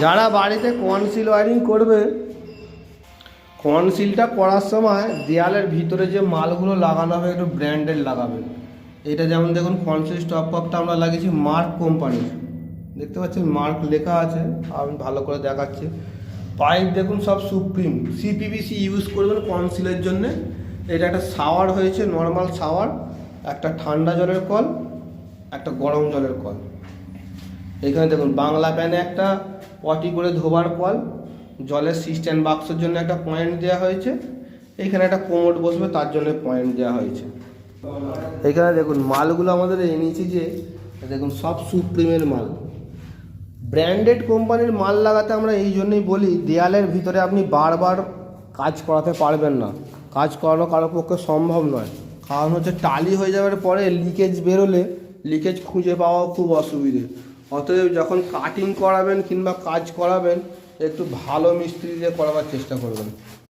যারা বাড়িতে conceal wiring করবে, কনসিলটা করার সময় দেয়ালের ভিতরে যে মালগুলো লাগানো হবে একটু ব্র্যান্ডেড লাগাবেন। এটা যেমন দেখুন কনসিল স্টপ কপটা আমরা লাগিয়েছি মার্ক কোম্পানির, দেখতে পাচ্ছেন মার্ক লেখা আছে, আমি ভালো করে দেখাচ্ছি। পাইপ দেখুন সব সুপ্রিম সিপিভিসি ইউজ করবেন কনসিলের জন্যে। এটা একটা শাওয়ার হয়েছে, নর্মাল শাওয়ার, একটা ঠান্ডা জলের কল, একটা গরম জলের কল। এখানে দেখুন বাংলা প্যানে একটা পটি করে ধোবার কল, জলের সিস্টেম বাক্সের জন্য একটা পয়েন্ট দেওয়া হয়েছে, এখানে একটা কোমোড বসবে তার জন্য পয়েন্ট দেওয়া হয়েছে। এখানে দেখুন মালগুলো আমাদের এনেছি যে দেখুন সব সুপ্রিমের মাল, ব্র্যান্ডেড কোম্পানির মাল লাগাতে আমরা এই জন্যই বলি, দেয়ালের ভিতরে আপনি বারবার কাজ করাতে পারবেন না, কাজ করানো কারোর পক্ষে সম্ভব নয়। কারণ হচ্ছে টালি হয়ে যাওয়ার পরে লিকেজ বেরোলে লিকেজ খুঁজে পাওয়া খুব অসুবিধে। অতএব যখন কাটিং করাবেন কিংবা কাজ করাবেন একটু ভালো মিস্ত্রি দিয়ে করাবার চেষ্টা করবেন।